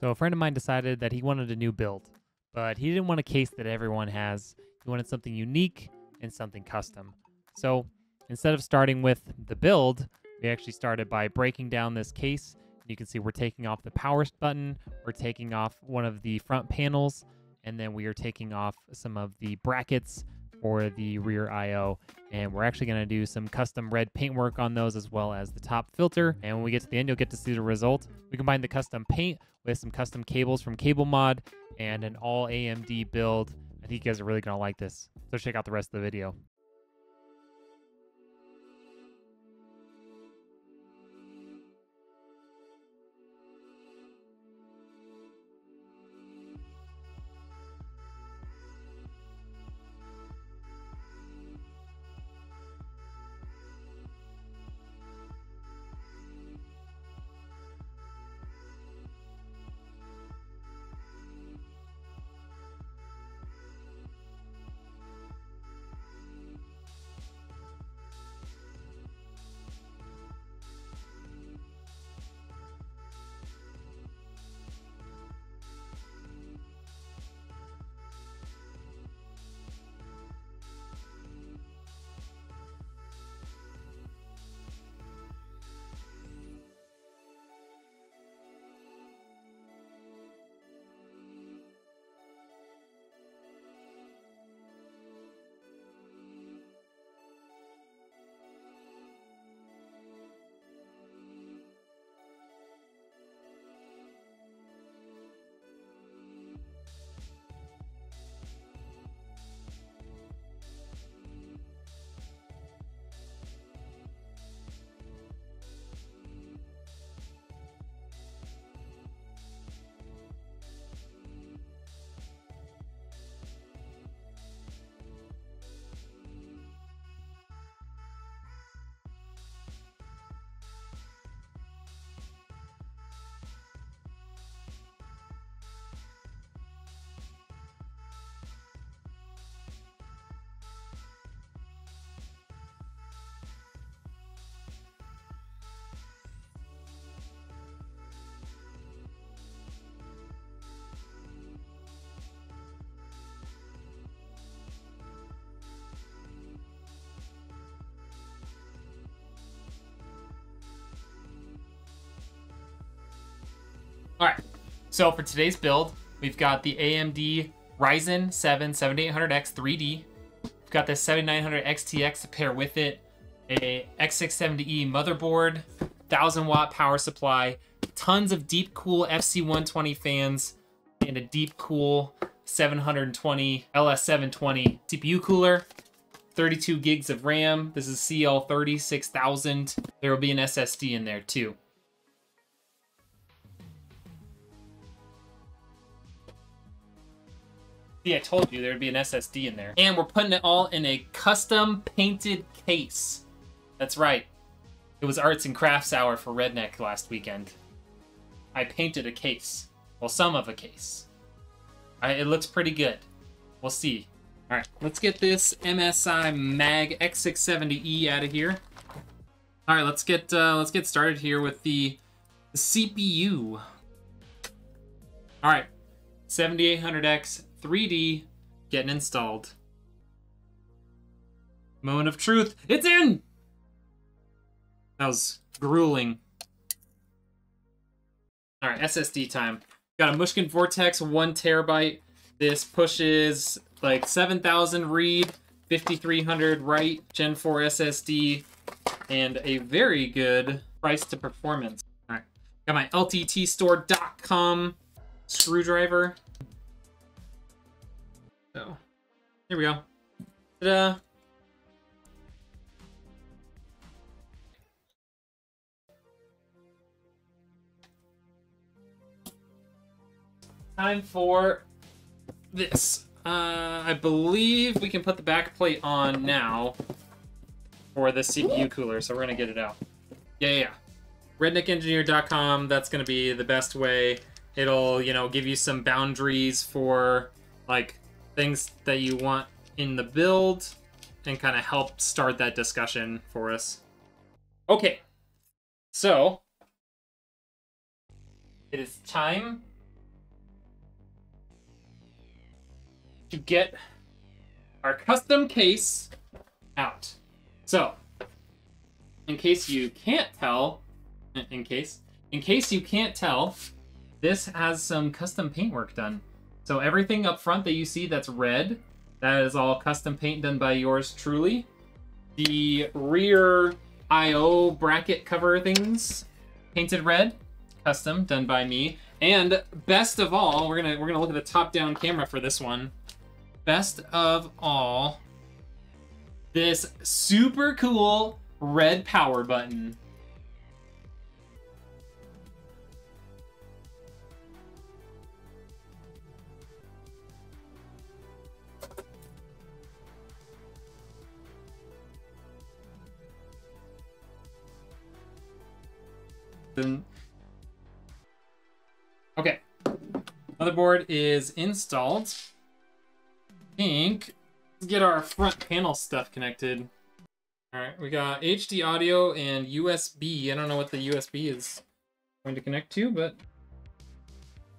So a friend of mine decided that he wanted a new build, but he didn't want a case that everyone has. He wanted something unique and something custom. So instead of starting with the build, we actually started by breaking down this case. You can see we're taking off the power button, we're taking off one of the front panels, and then we are taking off some of the brackets for the rear IO. And we're actually going to do some custom red paintwork on those, as well as the top filter. And when we get to the end, you'll get to see the result. We combine the custom paint with some custom cables from Cable Mod and an all AMD build. I think you guys are really going to like this. So check out the rest of the video. All right, so for today's build, we've got the AMD Ryzen 7 7800X 3D. We've got the 7900 XTX to pair with it, a X670E motherboard, 1000-watt power supply, tons of deep cool FC120 fans, and a deep cool 720 LS720 CPU cooler, 32 gigs of RAM. This is CL36000. There will be an SSD in there too. See, I told you there would be an SSD in there. And we're putting it all in a custom painted case. That's right. It was arts and crafts hour for Rednek last weekend. I painted a case. Well, some of a case. It looks pretty good. We'll see. All right, let's get this MSI Mag X670E out of here. All right, let's get started here with the CPU. All right, 7800X 3D getting installed. Moment of truth. It's in! That was grueling. All right, SSD time. Got a Mushkin Vortex 1 terabyte. This pushes like 7,000 read, 5,300 write, Gen 4 SSD, and a very good price to performance. All right, got my LTTstore.com screwdriver. So, here we go. Ta-da! Time for this. I believe we can put the back plate on now for the CPU cooler, so we're gonna get it out. Yeah. Rednekengineer.com, that's gonna be the best way. It'll, you know, give you some boundaries for, like, things that you want in the build and kind of help start that discussion for us. Okay, so it is time to get our custom case out. So, in case you can't tell, in case you can't tell, this has some custom paintwork done. So everything up front that you see that's red, that is all custom paint done by yours truly. The rear I/O bracket cover things, painted red, custom done by me. And best of all, we're gonna look at the top-down camera for this one. Best of all, this super cool red power button. Okay, motherboard is installed. I think let's get our front panel stuff connected. All right, we got HD audio and USB. I don't know what the USB is going to connect to, but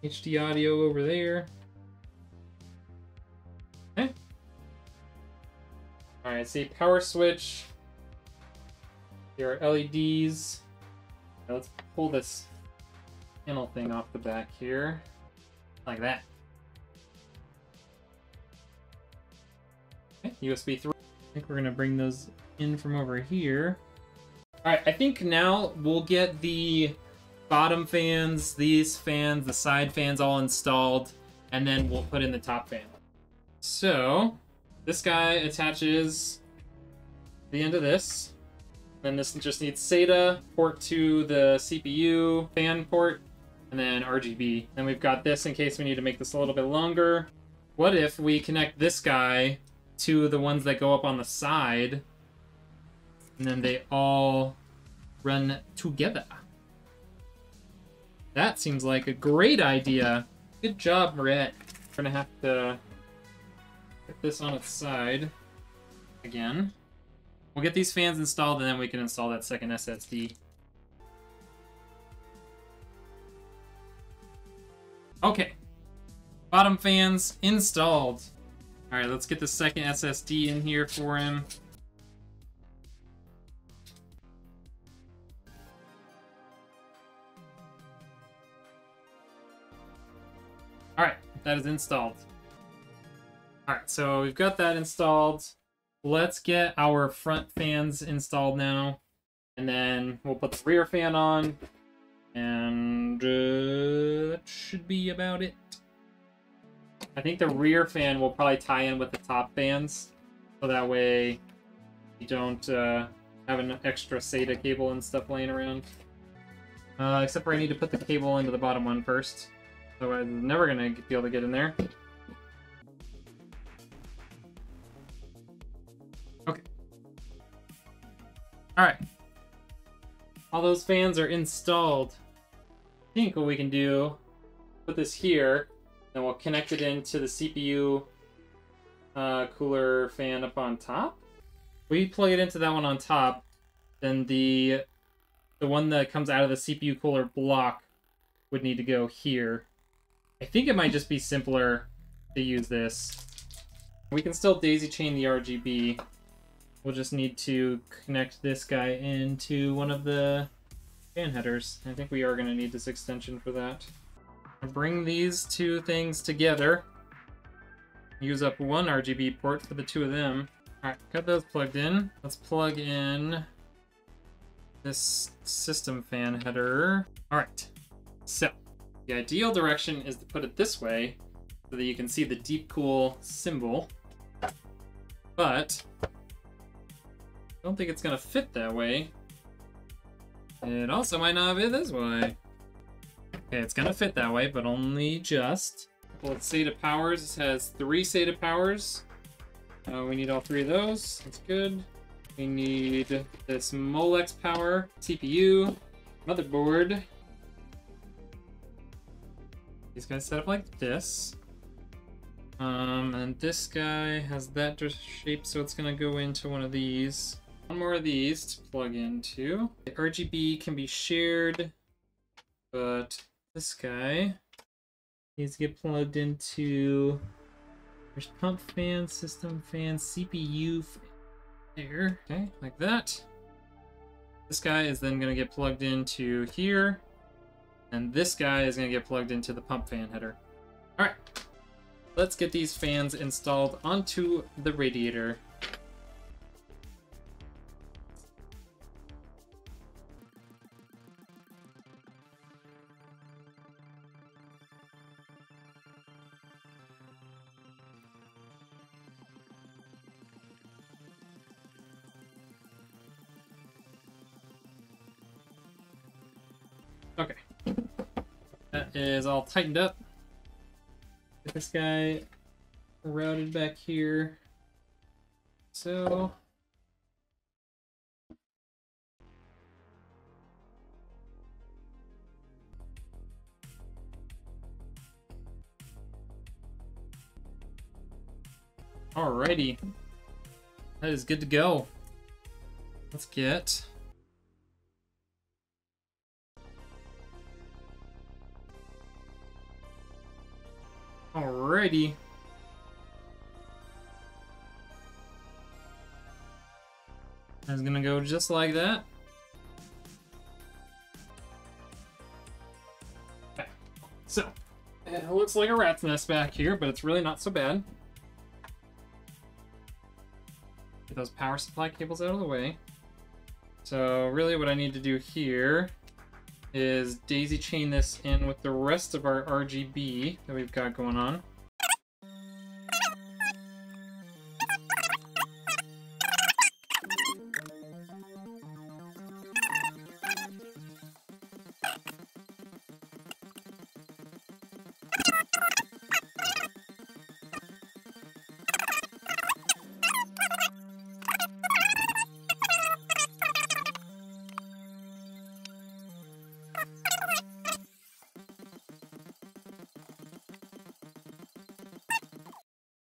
HD audio over there. Okay. All right, see power switch. Here are LEDs. Now let's pull this panel thing off the back here, like that. Okay, USB 3. I think we're gonna bring those in from over here. All right, I think now we'll get the bottom fans, these fans, the side fans all installed, and then we'll put in the top fan. So this guy attaches the end of this. Then this just needs SATA, port to the CPU, fan port, and then RGB. Then we've got this in case we need to make this a little bit longer. What if we connect this guy to the ones that go up on the side, and then they all run together? That seems like a great idea. Good job, Brett. We're gonna have to put this on its side again. We'll get these fans installed, and then we can install that second SSD. Okay. Bottom fans installed. All right, let's get the second SSD in here for him. All right, that is installed. All right, so we've got that installed. Let's get our front fans installed now, and then we'll put the rear fan on, and that should be about it. I think the rear fan will probably tie in with the top fans, so that way you don't have an extra SATA cable and stuff laying around. Except for I need to put the cable into the bottom one first, so I'm never gonna be able to get in there. Okay. Alright. All those fans are installed. I think what we can do, put this here, then we'll connect it into the CPU cooler fan up on top. We plug it into that one on top, then the one that comes out of the CPU cooler block would need to go here. I think it might just be simpler to use this. We can still daisy chain the RGB. We'll just need to connect this guy into one of the fan headers. I think we are going to need this extension for that. Bring these two things together. Use up one RGB port for the two of them. Alright, got those plugged in. Let's plug in this system fan header. Alright, so the ideal direction is to put it this way so that you can see the deep cool symbol. But I don't think it's gonna fit that way. It also might not be this way. Okay, it's gonna fit that way, but only just. Well, it's SATA powers. This has 3 SATA powers. We need all 3 of those. That's good. We need this Molex power, CPU, motherboard. These guys set up like this. And this guy has that shape, so it's gonna go into one of these. One more of these to plug into. The RGB can be shared, but this guy needs to get plugged into There's pump fan, system fan, CPU there. Okay, like that. This guy is then going to get plugged into here. And this guy is going to get plugged into the pump fan header. All right. Let's get these fans installed onto the radiator. Okay. That is all tightened up. Get this guy routed back here. So alrighty. That is good to go. Let's get alrighty. That's gonna go just like that. Okay. So, it looks like a rat's nest back here, but it's really not so bad. Get those power supply cables out of the way. So really what I need to do here is daisy chain this in with the rest of our RGB that we've got going on.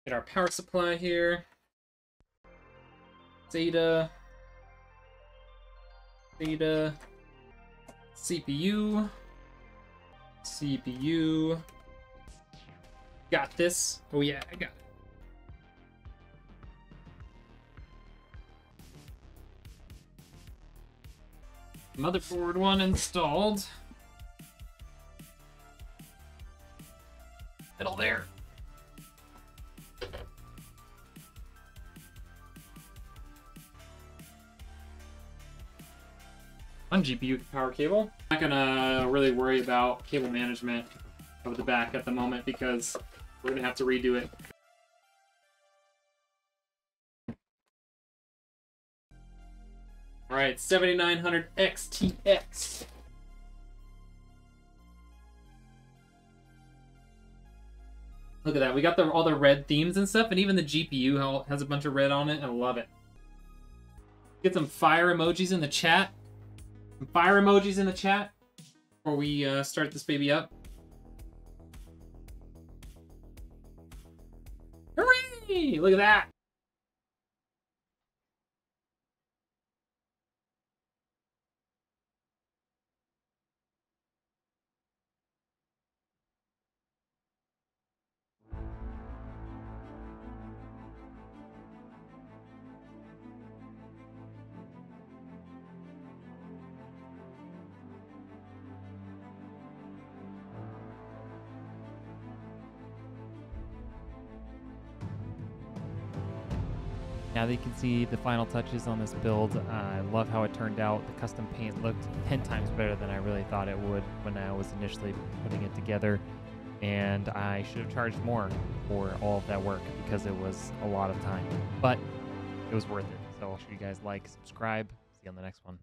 Get our power supply here. Zeta. Zeta. CPU. CPU. Got this. Oh yeah, I got it. Motherboard one installed. Middle there. One GPU power cable. I'm not gonna really worry about cable management of the back at the moment because we're gonna have to redo it. All right, 7900 XTX. Look at that. We got all the red themes and stuff, and even the GPU has a bunch of red on it. I love it. Get some fire emojis in the chat. Some fire emojis in the chat before we start this baby up. Hooray! Look at that. Now that you can see the final touches on this build, I love how it turned out. The custom paint looked 10 times better than I really thought it would when I was initially putting it together. And I should have charged more for all of that work because it was a lot of time. But it was worth it. So I'll show you guys like, subscribe. See you on the next one.